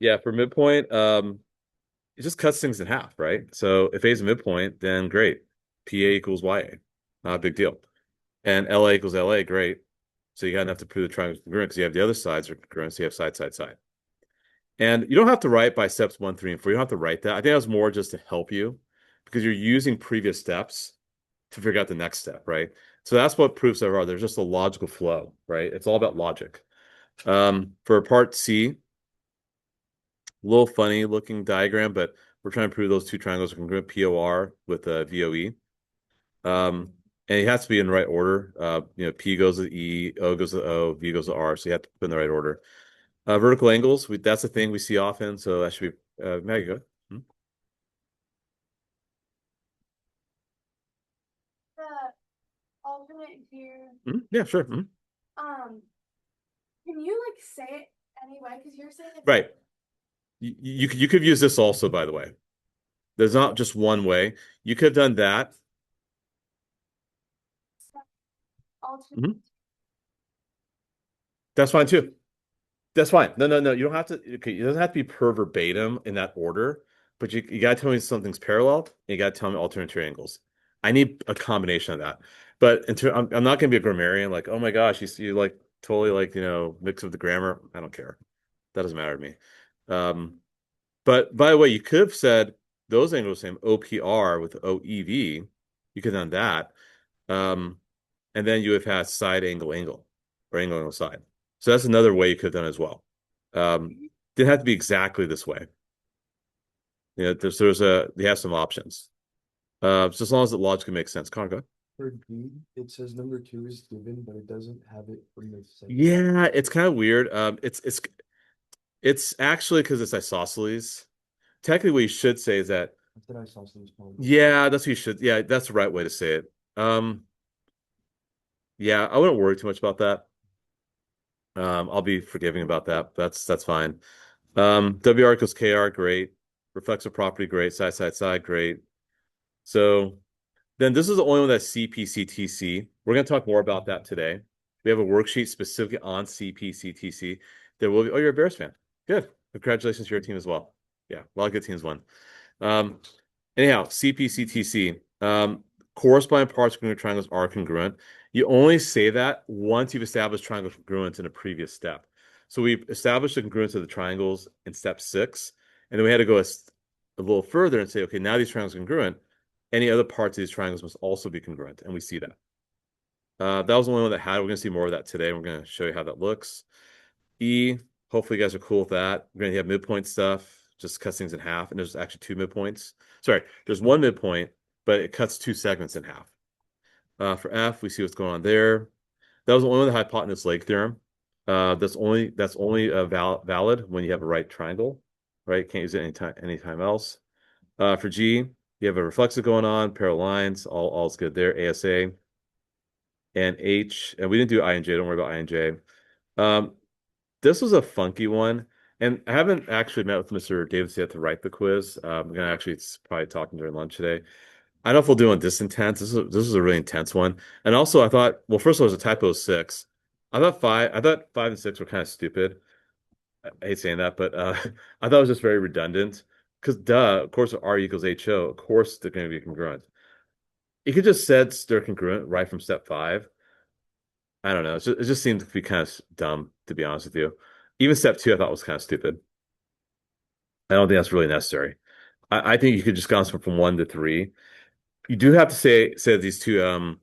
Yeah, for midpoint, it just cuts things in half, right? So if A is a midpoint, then great. PA equals YA. Not a big deal. And LA equals LA, great. So you got enough to prove the triangle is congruent because you have the other sides are congruent, so you have side, side, side. And you don't have to write by steps 1, 3, and 4. You don't have to write that. I think that was more just to help you because you're using previous steps to figure out the next step, right? So that's what proofs are. There's just a logical flow, right? It's all about logic. For part C, a little funny looking diagram, but we're trying to prove those two triangles are congruent, POR with VOE. Um, and it has to be in the right order. P goes to E, O goes to O, V goes to R, so you have to put in the right order. Vertical angles, that's a thing we see often, so that should be Maggie, go. Hmm? The alternate here. Yeah, sure. Um, can you like say it anyway? Because you're saying it's Right. You could use this also, by the way. There's not just one way. You could have done that. alternate. Mhm. That's fine too. That's fine. No, no, no. You don't have to. Okay, it doesn't have to be per verbatim in that order, but you gotta tell me something's parallel. And you gotta tell me alternate triangles. I need a combination of that. But I'm not gonna be a grammarian. Like, oh my gosh, you like totally like mix of the grammar. I don't care. That doesn't matter to me. Um, but by the way, you could have said those angles same OPR with OEV. You could have done that. And then you have had side angle angle or angle angle side. So that's another way you could have done it as well. Didn't have to be exactly this way. They have some options. So as long as the logic makes sense. Conga. For B, it says number two is given, but it doesn't have it from the second. Yeah, it's kind of weird. It's actually because it's isosceles. Technically, what you should say is that, That's what I saw some small. yeah, that's what you should. Yeah, that's the right way to say it. Yeah, I wouldn't worry too much about that. I'll be forgiving about that. That's fine. WR equals KR, great. Reflexive property, great. Side, side, side, great. So then this is the only one that's CPCTC. We're going to talk more about that today. We have a worksheet specifically on CPCTC. There will be, oh, you're a Bears fan. Good. Congratulations to your team as well. Yeah, a lot of good teams won. Um, Anyhow, CPCTC. Corresponding parts of congruent triangles are congruent. You only say that once you've established triangle congruence in a previous step. So we've established the congruence of the triangles in step 6, and then we had to go a little further and say, okay, now these triangles are congruent. Any other parts of these triangles must also be congruent, and we see that. That was the only one that had. We're going to see more of that today. We're going to show you how that looks. E, hopefully you guys are cool with that. We're going to have midpoint stuff, just cuts things in half, and there's actually two midpoints. Sorry, there's one midpoint, but it cuts two segments in half. For F, we see what's going on there. That was only the hypotenuse leg theorem. That's only valid when you have a right triangle, right? Can't use it anytime else. For G, you have a reflexive going on, parallel lines, all's good there. ASA and H, and we didn't do I and J. Don't worry about I and J. This was a funky one, and I haven't actually met with Mr. Davis yet to write the quiz. I'm gonna actually probably talk during lunch today. I don't know if we'll do it this intense. This is a really intense one. And also, I thought, well, first of all, it was a typo 6. I thought 5 and 6 were kind of stupid. I hate saying that, but I thought it was just very redundant. Because duh, of course, R equals HO. Of course, they're going to be congruent. You could just said they're congruent right from step 5. I don't know. It just seemed to be kind of dumb, to be honest with you. Even step 2, I thought was kind of stupid. I don't think that's really necessary. I think you could just go from 1 to 3. You do have to say these two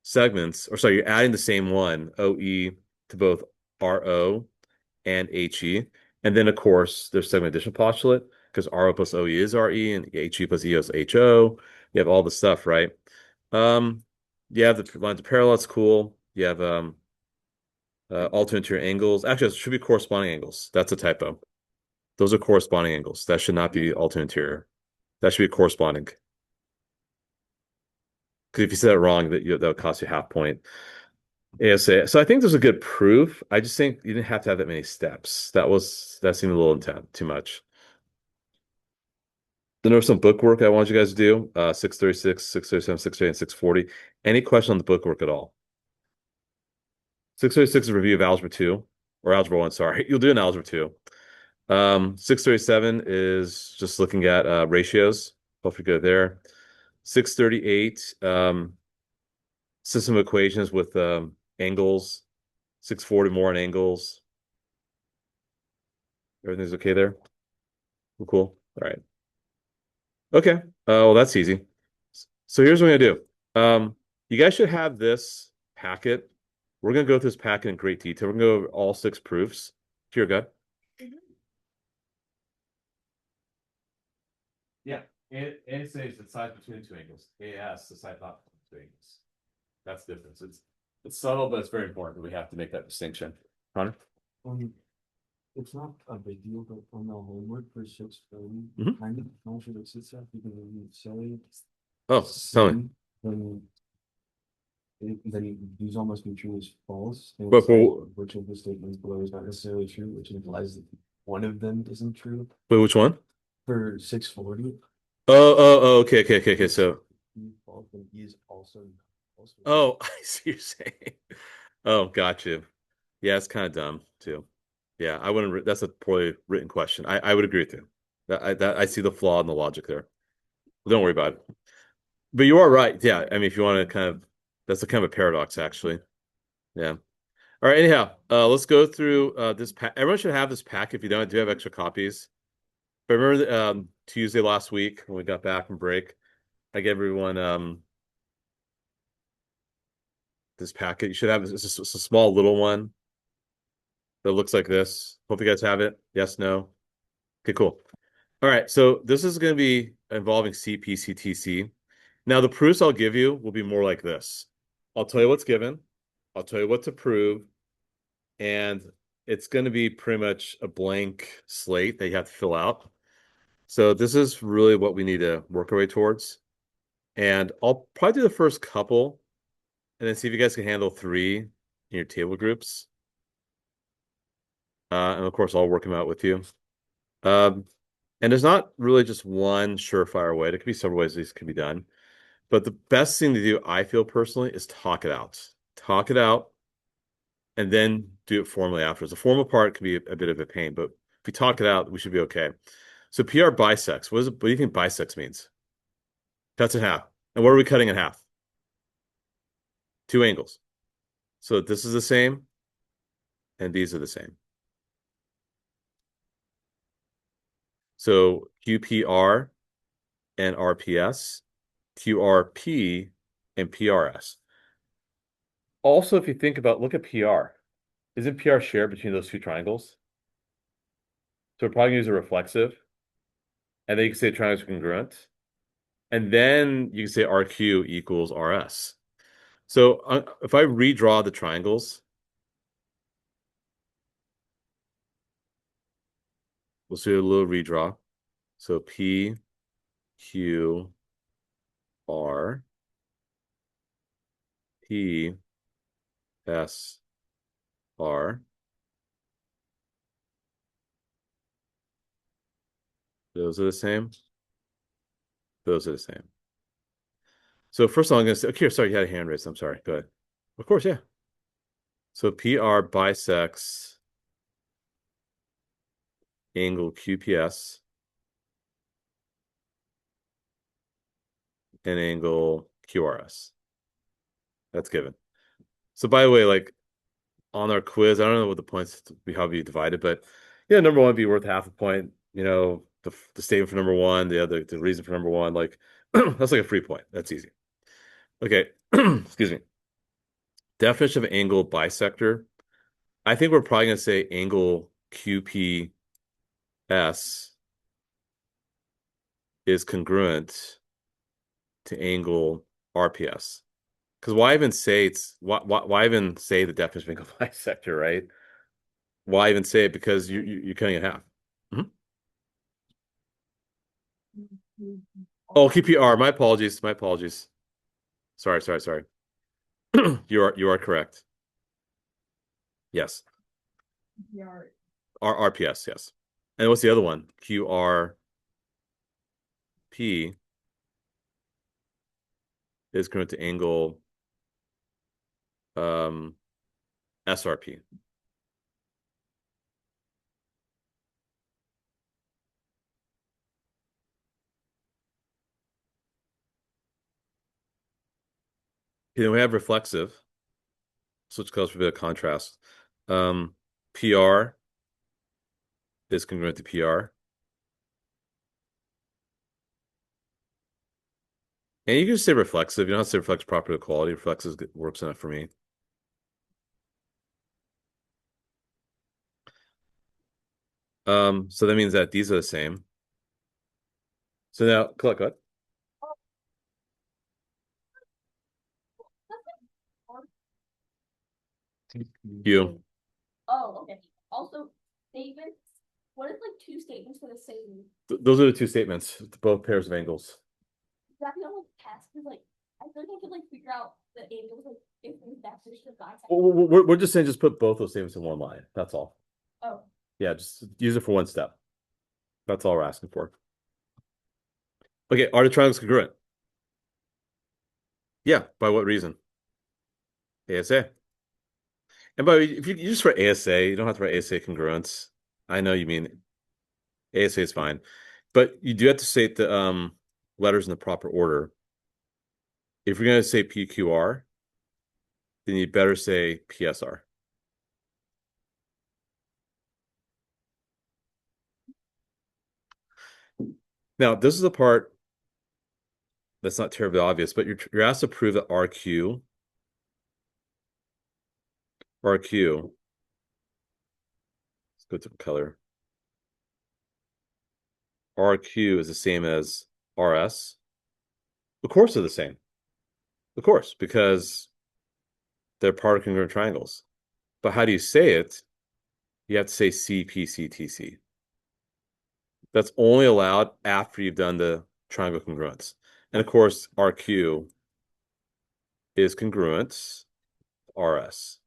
segments, or sorry, you're adding the same one, OE, to both RO and HE. And then, of course, there's segment addition postulate because RO plus OE is RE and HE plus EO is HO. You have all the stuff, right? Um, you have the lines of parallel, it's cool. You have alternate interior angles. Actually, it should be corresponding angles. That's a typo. Those are corresponding angles. That should not be alternate interior. That should be corresponding. Because if you said it wrong, that would cost you half point. ASA. So I think there's a good proof. I just think you didn't have to have that many steps. That seemed a little intense, too much. Then there was some bookwork I wanted you guys to do. 636, 637, 638, and 640. Any question on the bookwork at all? 636 is a review of Algebra 2, or Algebra 1, sorry. You'll do an Algebra 2. 637 is just looking at ratios. Hopefully go there. 638, system equations with angles. 640 more on angles. Everything's okay there? Cool. All right. Okay. Well, that's easy. So here's what I'm gonna do. You guys should have this packet. We're gonna go through this packet in great detail. We're gonna go over all 6 proofs. Here, go. Yeah, A says the side between the two angles. AS, the side not between the two angles. That's the difference. It's subtle, but it's very important that we have to make that distinction. Connor? It's not a big deal, but on the homework for 6:30, Mhm. kind of contradicts itself because when you say Oh, tell me. sin, then these almost be true as false. And But it's like, for which of the statements below is not necessarily true, which implies that one of them isn't true. wait, which one? For 640, Okay. So, false and E is also false. oh, I see what you're saying. Oh, got you. Yeah, it's kind of dumb too. Yeah, I wouldn't. That's a poorly written question. I would agree with you. I see the flaw in the logic there. Don't worry about it. But you are right. Yeah, I mean, if you want to kind of, that's a kind of a paradox, actually. Yeah. All right. Anyhow, let's go through this pack. Everyone should have this pack. If you don't, do have extra copies. But remember, Tuesday last week when we got back from break, I gave everyone this packet. You should have this. It's a small little one that looks like this. Hope you guys have it. Yes, no. Okay, cool. All right, so this is going to be involving CPCTC. Now, the proofs I'll give you will be more like this. I'll tell you what's given. I'll tell you what to prove. And it's going to be pretty much a blank slate that you have to fill out. So this is really what we need to work our way towards. And I'll probably do the first couple and then see if you guys can handle 3 in your table groups. And of course, I'll work them out with you. And there's not really just one surefire way. There could be several ways these can be done. But the best thing to do, I feel personally, is talk it out. Talk it out and then do it formally afterwards. The formal part can be a bit of a pain, but if we talk it out, we should be okay. So PR bisects. What do you think bisects means? Cuts in half. And what are we cutting in half? 2 angles. So this is the same, and these are the same. So QPR and RPS, QRP and PRS. Also, if you think about, look at PR. Isn't PR shared between those 2 triangles? So we're probably going to use a reflexive. And then you can say triangles are congruent. And then you can say RQ equals RS. So if I redraw the triangles, we'll do a little redraw. So P, Q, R, P, S, R. Those are the same. Those are the same. So first of all, I'm going to say, okay, sorry, you had a hand raised. I'm sorry. Go ahead. Of course, yeah. So PR bisects angle QPS and angle QRS. That's given. So by the way, like on our quiz, I don't know what the points we have you divided, but yeah, number 1 would be worth half a point. You know, the statement for number 1, the reason for number 1, like that's like a free point. That's easy. Okay, excuse me. Definition of angle bisector. I think we're probably going to say angle QPS is congruent to angle RPS. Because why even say why even say the definition of angle bisector, right? Why even say it? Because you're cutting it in half. Oh, QPR. My apologies. My apologies. Sorry. You are correct. Yes. RPS, yes. And what's the other one? QRP is going to angle SRP. Then we have reflexive. Switch colors for a bit of contrast. PR is congruent to PR. And you can just say reflexive. You don't have to say reflects property to quality. Reflexive works enough for me. So that means that these are the same. So now, click what? You. Oh, okay. Also, statements. What if like two statements for the same? Those are the two statements, both pairs of angles. That be on like test? Because like I feel like I could like figure out the angles like if that's just the bisect. We're just saying just put both those statements in one line. That's all. Oh. Yeah, just use it for one step. That's all we're asking for. Okay, are the triangles congruent? Yeah, by what reason? ASA. And by if you just write ASA, you don't have to write ASA congruence. I know you mean ASA is fine, but you do have to state the letters in the proper order. If you're going to say PQR, then you better say PSR. Now, this is the part that's not terribly obvious, but you're asked to prove that RQ, let's go to the color. RQ is the same as RS. Of course they're the same. Of course, because they're part of congruent triangles. But how do you say it? You have to say CPCTC. That's only allowed after you've done the triangle congruence. And of course, RQ is congruent RS.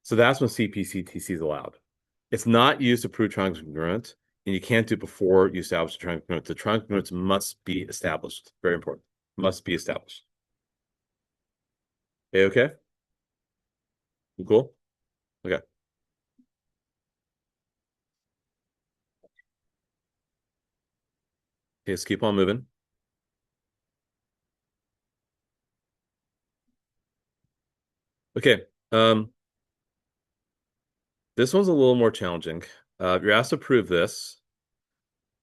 So that's when CPCTC is allowed. It's not used to prove triangle congruent, and you can't do it before you establish the triangle congruent. The triangle congruence must be established. Very important. Must be established. Okay? You cool? Okay. Okay, let's keep on moving. Okay. This one's a little more challenging. You're asked to prove this.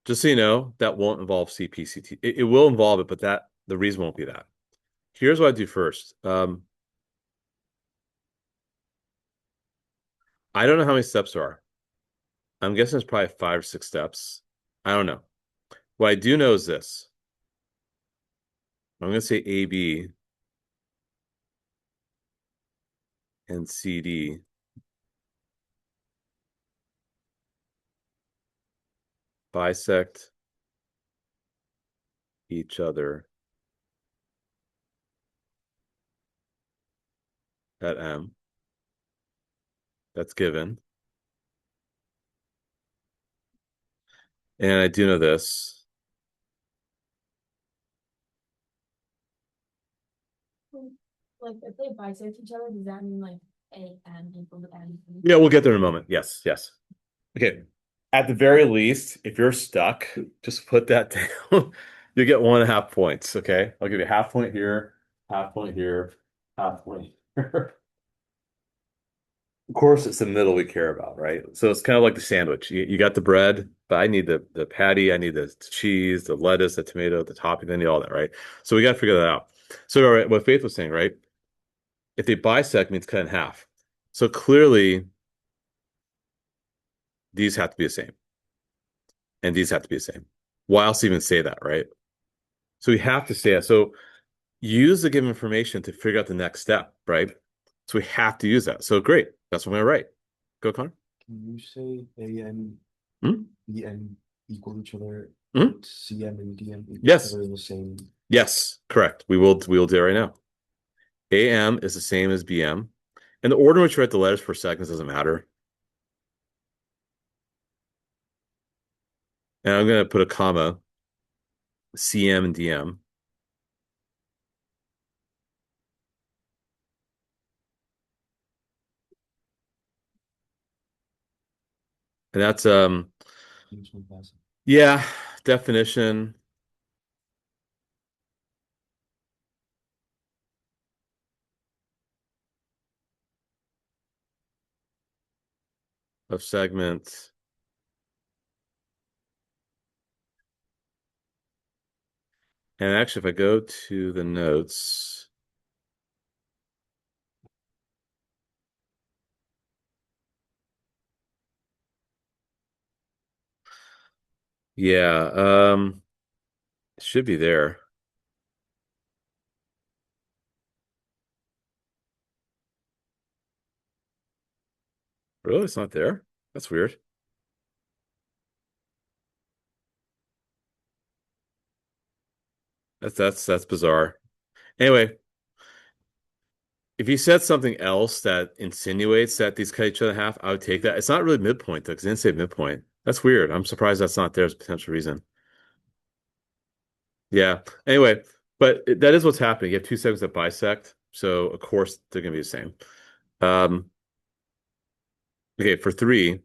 Just so you know, that won't involve CPCT. It will involve it, but the reason won't be that. Here's what I do first. I don't know how many steps there are. I'm guessing it's probably 5 or 6 steps. I don't know. What I do know is this. I'm going to say AB and CD. Bisect each other at M. That's given. And I do know this. Like if they bisect each other, does that mean like A and equal to M? Yeah, we'll get there in a moment. Yes, yes. Okay. At the very least, if you're stuck, just put that down. You get 1.5 points. Okay. I'll give you half point here, half point here, half point here. Of course, it's the middle we care about, right? So it's kind of like the sandwich. You got the bread, but I need the patty, I need the cheese, the lettuce, the tomato, the topping, I need all that, right? So we got to figure that out. So, all right, what Faith was saying, right? If they bisect means cut in half. So clearly, these have to be the same. And these have to be the same. Why else even say that, right? So we have to say that. So use the given information to figure out the next step, right? So we have to use that. So great. That's what I'm going to write. Go, Connor. Can you say AN, Hmm? BN equal each other? Hmm? CM and DM equal Yes. each other in the same. Yes, correct. We will do it right now. AM is the same as BM. And the order in which you write the letters per seconds doesn't matter. And I'm going to put a comma, CM and DM. And that's yeah, definition. of segment. And actually, if I go to the notes, yeah, it should be there. Really? It's not there? That's weird. That's bizarre. Anyway, if you said something else that insinuates that these cut each other in half, I would take that. It's not really midpoint though, because it didn't say midpoint. That's weird. I'm surprised that's not there as a potential reason. Yeah. Anyway, but that is what's happening. You have two segments that bisect, so of course they're gonna be the same. Um, okay, for three,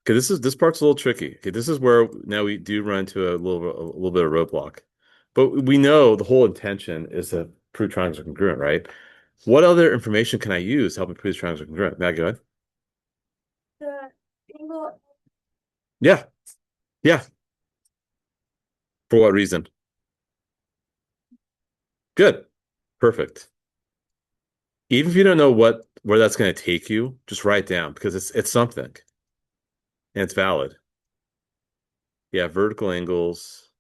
okay, this part's a little tricky. Okay, this is where now we do run into a little bit of roadblock. But we know the whole intention is to prove triangles are congruent, right? What other information can I use to help me prove triangles are congruent? Matt, go ahead. The angle, Yeah, yeah. For what reason? Good. Perfect. Even if you don't know where that's going to take you, just write it down because it's something and it's valid. Yeah, vertical angles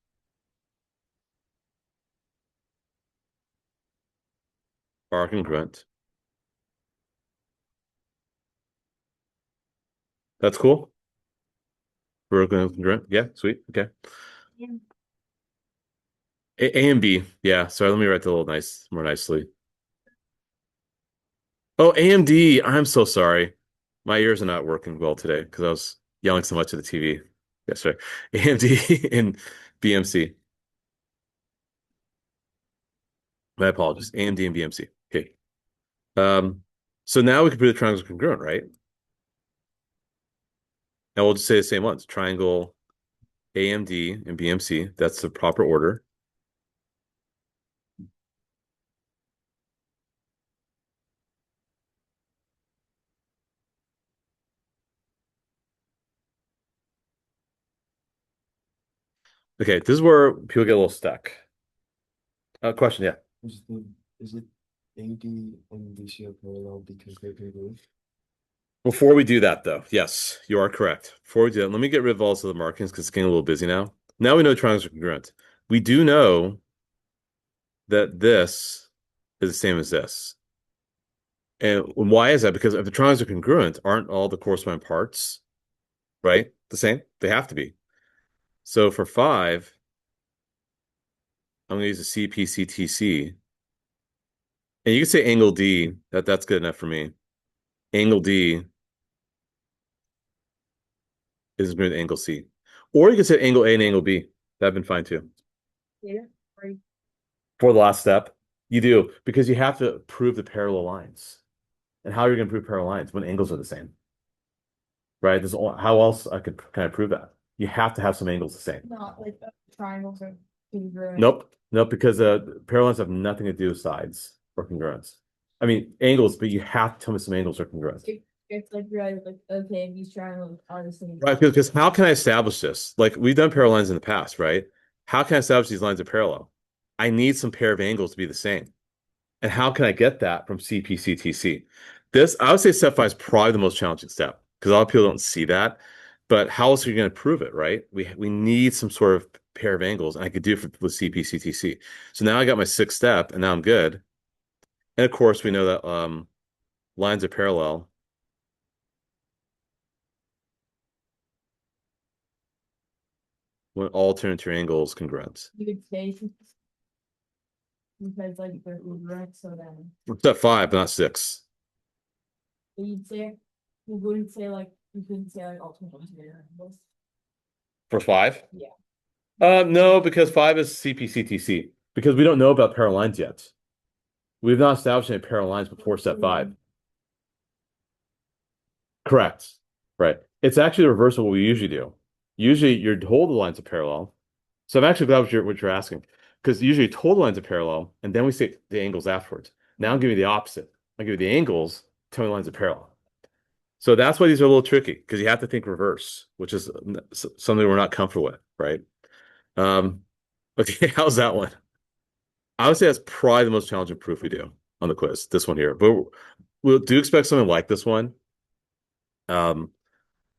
are congruent. That's cool. Vertical angles congruent. Yeah, sweet. Okay. and A and B. Yeah. Sorry, let me write that a little more nicely. Oh, AMD. I'm so sorry. My ears are not working well today because I was yelling so much at the TV yesterday. AMD and BMC. My apologies. AMD and BMC. Okay. Um, so now we can prove the triangles are congruent, right? And we'll just say the same ones. Triangle AMD and BMC. That's the proper order. Okay, this is where people get a little stuck. Question, yeah. Is it AD and BC are parallel because they're congruent? Before we do that, though, yes, you are correct. Before we do that, let me get rid of all of the markings because it's getting a little busy now. Now we know triangles are congruent. We do know that this is the same as this. And why is that? Because if the triangles are congruent, aren't all the corresponding parts, right, the same? They have to be. So for 5, I'm going to use a CPCTC. And you can say angle D, that's good enough for me. Angle D is going to angle C. Or you could say angle A and angle B. That'd been fine too. yeah, right. For the last step, you do, because you have to prove the parallel lines. And how are you going to prove parallel lines when angles are the same? Right? How else can I prove that? You have to have some angles the same. Not like triangles are congruent. Nope, because parallel lines have nothing to do with sides or congruence. I mean, angles, but you have to tell me some angles are congruent. It's like you're like, okay, these triangles are the same. Right, because how can I establish this? Like we've done parallel lines in the past, right? How can I establish these lines are parallel? I need some pair of angles to be the same. And how can I get that from CPCTC? This, I would say step 5 is probably the most challenging step because a lot of people don't see that. But how else are you going to prove it, right? We need some sort of pair of angles, and I could do it with CPCTC. So now I got my 6th step, and now I'm good. And of course, we know that lines are parallel when all turn into angles congruent. You could say because like they're congruent, so then Step 5, but not 6. you'd say you wouldn't say like you couldn't say like alternate triangles. For 5? Yeah. No, because 5 is CPCTC. Because we don't know about parallel lines yet. We've not established any parallel lines before step 5. Correct. Right. It's actually the reverse of what we usually do. Usually you're told the lines are parallel. So I'm actually glad what you're asking. Because usually you're told the lines are parallel, and then we say the angles afterwards. Now I'm giving you the opposite. I'll give you the angles, tell me the lines are parallel. So that's why these are a little tricky because you have to think reverse, which is something we're not comfortable with, right? Um, okay, how's that one? I would say that's probably the most challenging proof we do on the quiz, this one here. But we'll do expect something like this one. Um,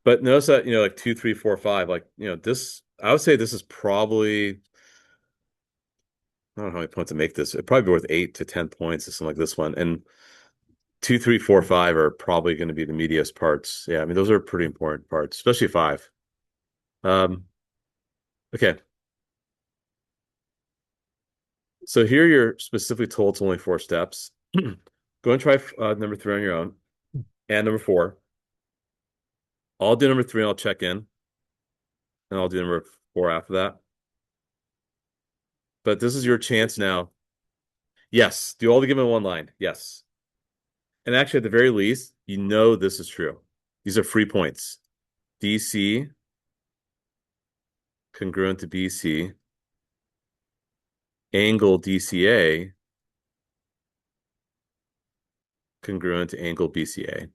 but notice that, like 2, 3, 4, 5, like, this, I would say this is probably, I don't know how many points to make this. It'd probably be worth 8 to 10 points or something like this one. And 2, 3, 4, 5 are probably going to be the meatiest parts. Yeah, I mean, those are pretty important parts, especially 5. Um, okay. So here you're specifically told it's only 4 steps. Go and try number 3 on your own and number 4. I'll do number 3 and I'll check in, and I'll do number 4 after that. But this is your chance now. Yes, do all the given one line. Yes. And actually, at the very least, this is true. These are free points. DC congruent to BC, angle DCA congruent to angle BCA.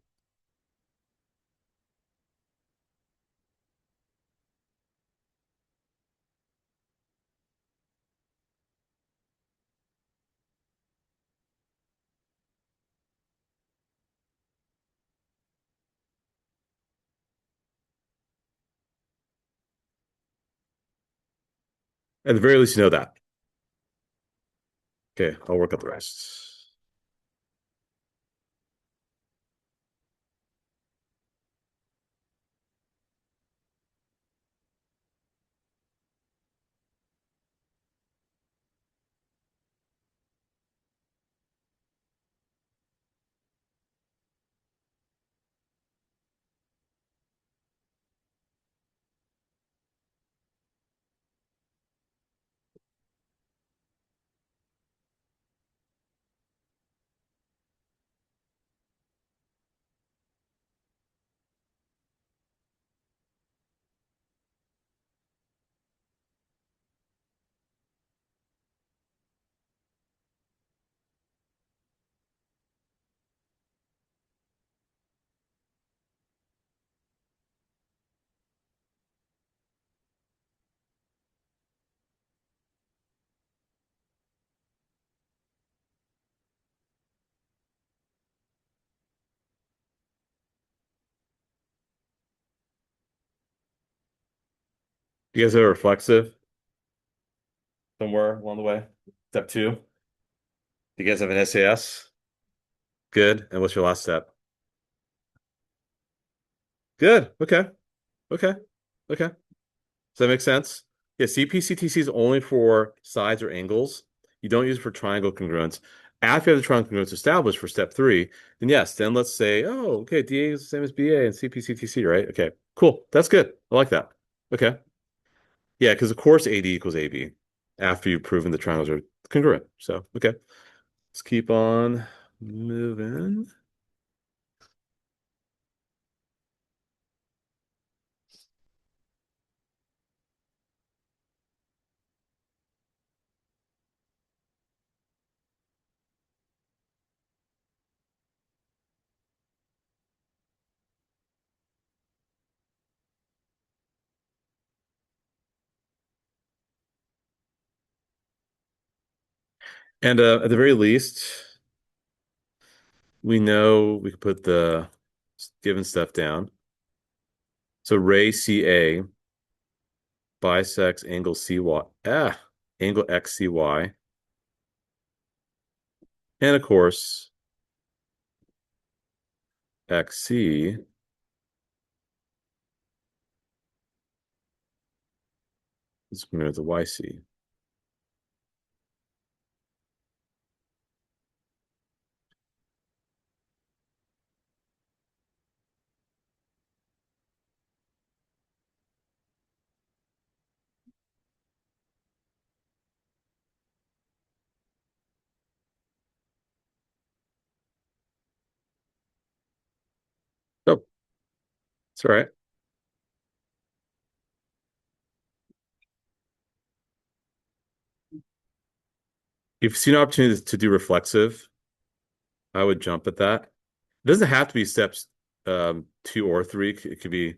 At the very least, you know that. Okay, I'll work up the rest. You guys have a reflexive somewhere along the way? Step 2. Do you guys have an SAS? Good. And what's your last step? Good. Okay. Okay. Okay. Does that make sense? Yeah, CPCTC is only for sides or angles. You don't use it for triangle congruence. After you have the triangle congruence established for step 3, then yes, then let's say, oh, okay, DA is the same as BA and CPCTC, right? Okay, cool. That's good. I like that. Okay. Yeah, because of course AD equals AB after you've proven the triangles are congruent. So, okay. Let's keep on moving. And at the very least, we know we can put the given stuff down. So ray CA bisects angle CY, angle XCY. And of course, XC is going to YC. Oh, it's all right. If you see an opportunity to do reflexive, I would jump at that. It doesn't have to be steps 2 or 3. It could be,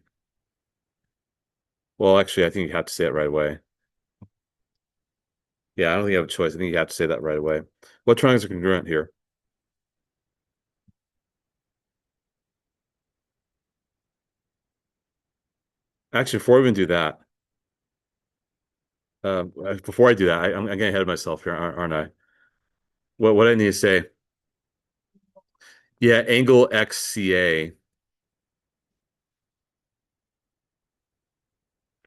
well, actually, I think you have to say it right away. Yeah, I don't think you have a choice. I think you have to say that right away. What triangles are congruent here? Actually, before we even do that, before I do that, I'm getting ahead of myself here, aren't I? What I need to say? Yeah, angle XCA,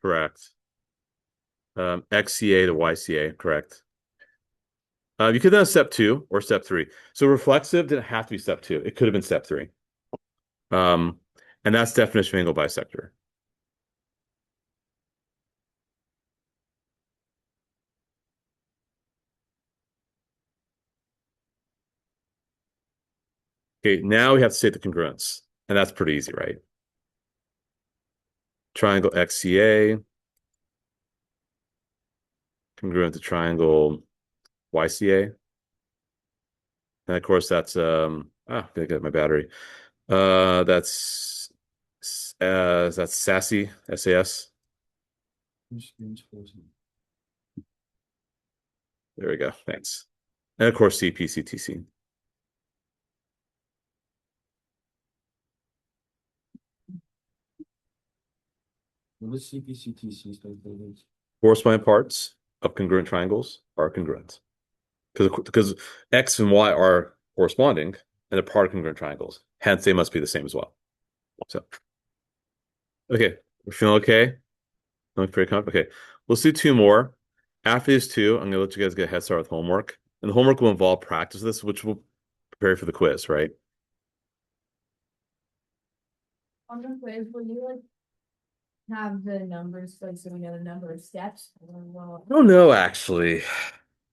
correct. XCA to YCA, correct. You could have done step 2 or step 3. So reflexive didn't have to be step 2. It could have been step 3. Um, and that's definition of angle bisector. Okay, now we have to state the congruence, and that's pretty easy, right? Triangle XCA congruent to triangle YCA. And of course gotta get my battery. That's SASSY, SAS. Two screens frozen. There we go. Thanks. And of course CPCTC. What does CPCTC stand for? Corresponding parts of congruent triangles are congruent. Because X and Y are corresponding and they're part of congruent triangles. Hence, they must be the same as well. So, okay, we're feeling okay. Feeling pretty confident. Okay, let's do 2 more. After these 2, I'm gonna let you guys get a head start with homework, and the homework will involve practice of this, which will prepare you for the quiz, right? On the quiz, will you like have the numbers, like so we know the number of steps? I don't know, actually.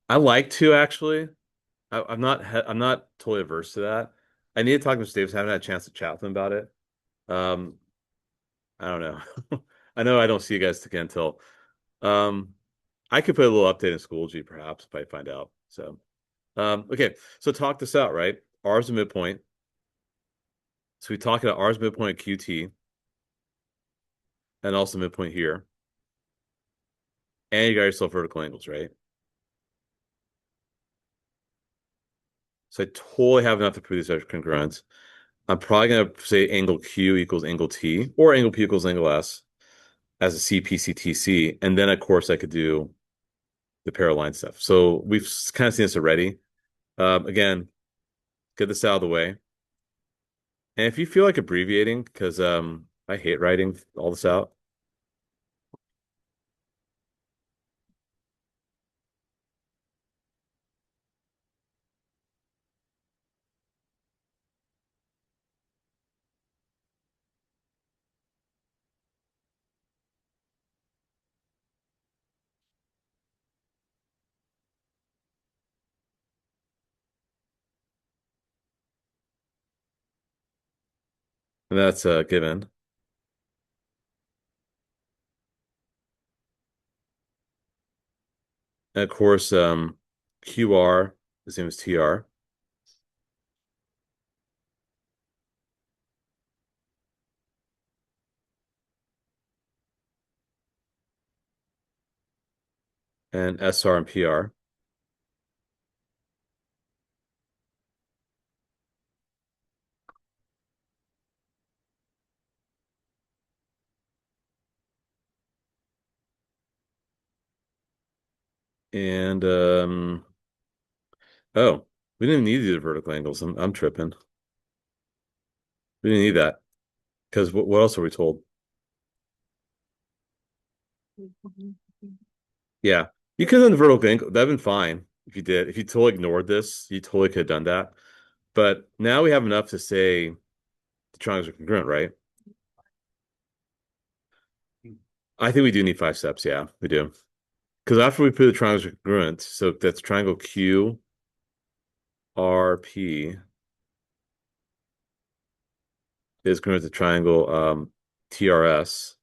I like to actually. I'm not totally averse to that. I need to talk to Mr. Davis. I haven't had a chance to chat with him about it. Um, I don't know. I know I don't see you guys again until um I could put a little update in Schoology perhaps if I find out. So okay, so talk this out, right? R is a midpoint. So we talk about R is midpoint at QT and also midpoint here. And you got yourself vertical angles, right? So I totally have enough to prove these are congruent. I'm probably gonna say angle Q equals angle T or angle P equals angle S as a CPCTC. And then of course I could do the parallel line stuff. So we've kind of seen this already. Again, get this out of the way. And if you feel like abbreviating, because I hate writing all this out. And that's a given. And of course, QR is the same as TR. And SR and PR. And oh, we didn't even need to do the vertical angles. I'm tripping. We didn't need that. Because what else are we told? Yeah. You could have done the vertical angle. That'd been fine if you did. If you totally ignored this, you totally could have done that. But now we have enough to say the triangles are congruent, right? I think we do need 5 steps. Yeah, we do. Because after we put the triangles are congruent, so that's triangle Q, R, P is congruent to triangle TRS.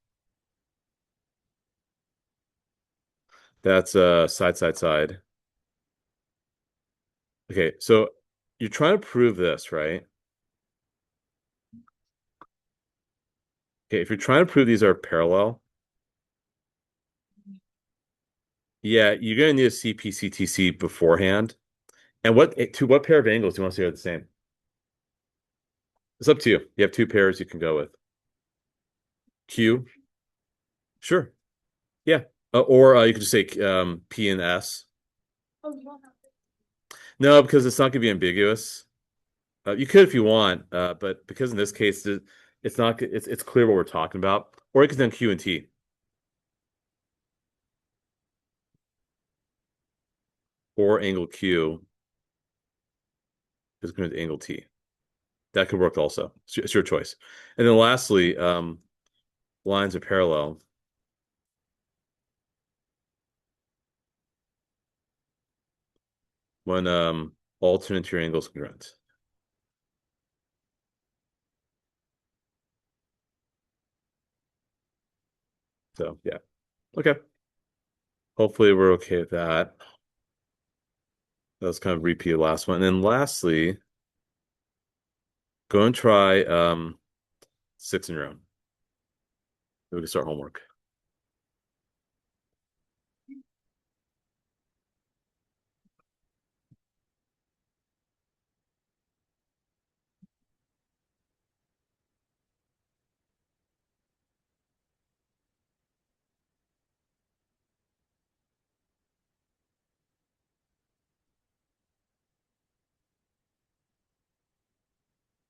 That's side, side, side. Okay, so you're trying to prove this, right? Okay, if you're trying to prove these are parallel, yeah, you're gonna need a CPCTC beforehand. And what pair of angles do you want to say are the same? It's up to you. You have two pairs you can go with. Q, sure. Yeah. Or you could just say P and S. Oh, you don't have to. No, because it's not going to be ambiguous. You could if you want, but because in this case it's not it's clear what we're talking about. Or you could then Q and T. Or angle Q is going to angle T. That could work also. It's your choice. And then lastly, lines are parallel. When alternate to your angles congruent. So yeah. Okay. Hopefully we're okay with that. That was kind of repeat the last one. And then lastly, go and try 6 in your own. We can start homework.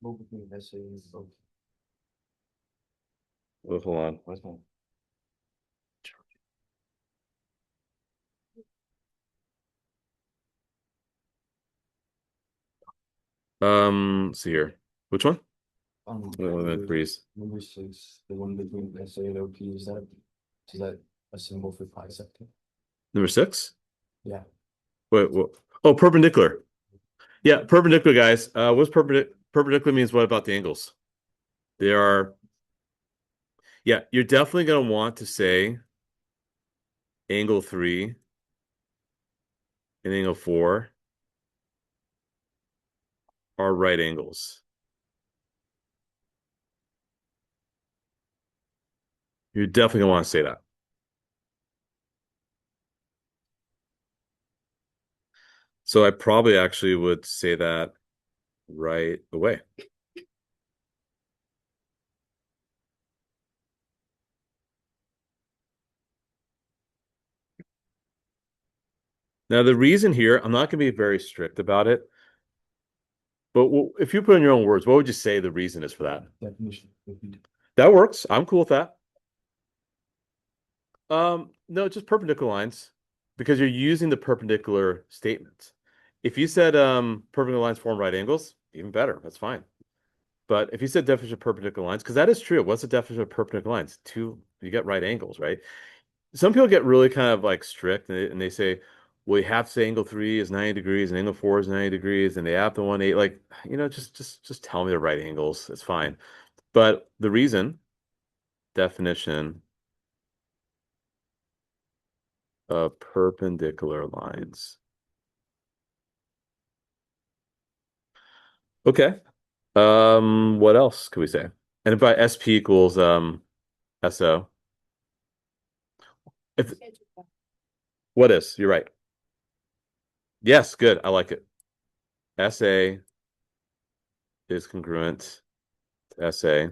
Both between SA and both. Oh, hold on. Where's my let's see here. Which one? Threes. Number 6, the one between SA and OP, is that a symbol for pi sector? Number 6? Yeah. Wait, what? Oh, perpendicular. Yeah, perpendicular, guys. What's perpendicular means what about the angles? They are, yeah, you're definitely going to want to say angle 3 and angle 4 are right angles. You're definitely going to want to say that. So I probably actually would say that right away. Now, the reason here, I'm not going to be very strict about it, but if you put in your own words, what would you say the reason is for that? Definition. That works. I'm cool with that. No, just perpendicular lines because you're using the perpendicular statement. If you said perpendicular lines form right angles, even better. That's fine. But if you said definition of perpendicular lines, because that is true. What's the definition of perpendicular lines? You get right angles, right? Some people get really kind of like strict and they say, well, you have to say angle 3 is 90 degrees and angle 4 is 90 degrees, and they have to 180. Like, just tell me the right angles. It's fine. But the reason, definition of perpendicular lines. Okay. What else could we say? And by SP equals SO. If what is? You're right. Yes, good. I like it. SA is congruent to SA.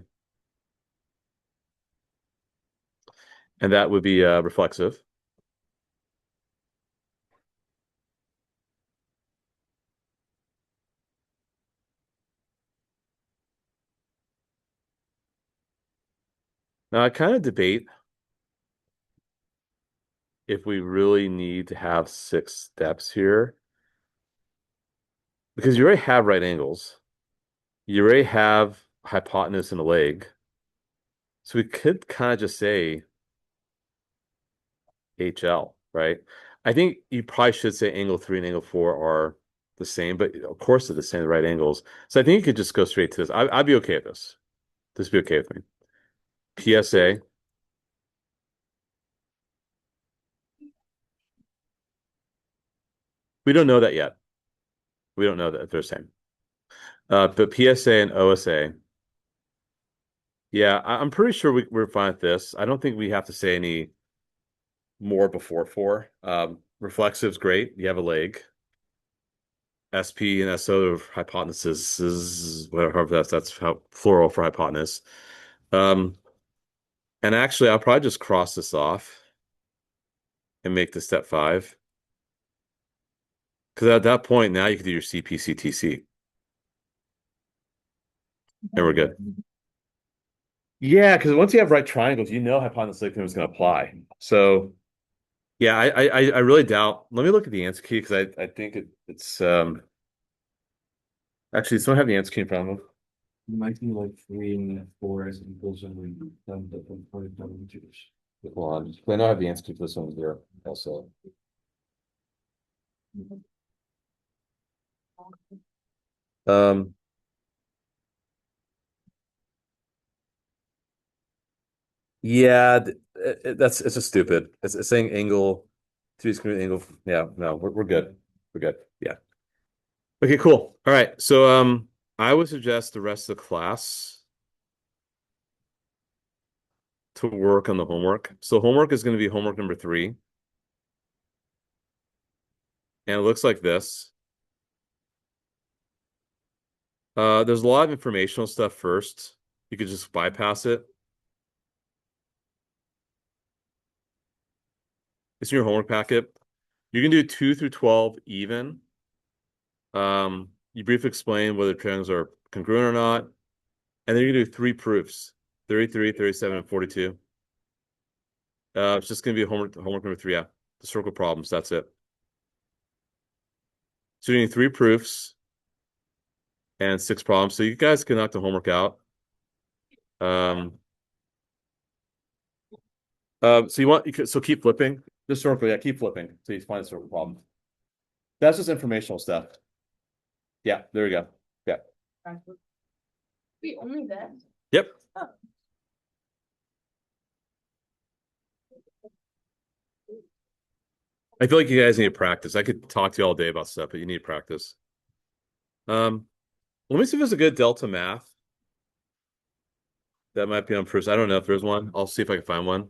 And that would be reflexive. Now I kind of debate if we really need to have 6 steps here. Because you already have right angles. You already have hypotenuse in a leg. So we could kind of just say HL, right? I think you probably should say angle 3 and angle 4 are the same, but of course they're the same right angles. So I think you could just go straight to this. I'd be okay with this. This would be okay with me. PSA. We don't know that yet. We don't know that they're the same. But PSA and OSA Yeah, I'm pretty sure we're fine with this. I don't think we have to say any more before 4. Reflexive's great. You have a leg. SP and SO of hypotenuse is whatever that's how plural for hypotenuse. Um, and actually I'll probably just cross this off and make this step 5. Because at that point now you can do your CPCTC and we're good. Yeah, because once you have right triangles, you know hypotenuse leg theorem is going to apply. So yeah, I really doubt. Let me look at the answer key because I think it's actually someone have the answer key in front of them. It might be like 3 and 4 as equals and we done different point twos. Hold on, I know I have the answer key for this one here also. Um, yeah, that's it's just stupid. It's saying angle, 3 angle. Yeah, no, we're good. We're good. Yeah. Okay, cool. All right. So I would suggest the rest of the class to work on the homework. So homework is going to be homework number 3. And it looks like this. There's a lot of informational stuff first. You could just bypass it. It's in your homework packet. You can do 2 through 12 even. You briefly explain whether triangles are congruent or not. And then you can do 3 proofs, 33, 37, and 42. It's just going to be homework number 3, yeah. The circle problems, that's it. So you need 3 proofs and 6 problems. So you guys can knock the homework out. So so keep flipping. Just circle, yeah, keep flipping. So you find the circle problem. That's just informational stuff. Yeah, there we go. Yeah. We only that. Yep. I feel like you guys need to practice. I could talk to you all day about stuff, but you need to practice. Let me see if there's a good Delta math. That might be on first. I don't know if there's one. I'll see if I can find one.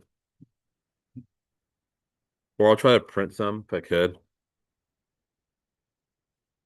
Or I'll try to print some if I could.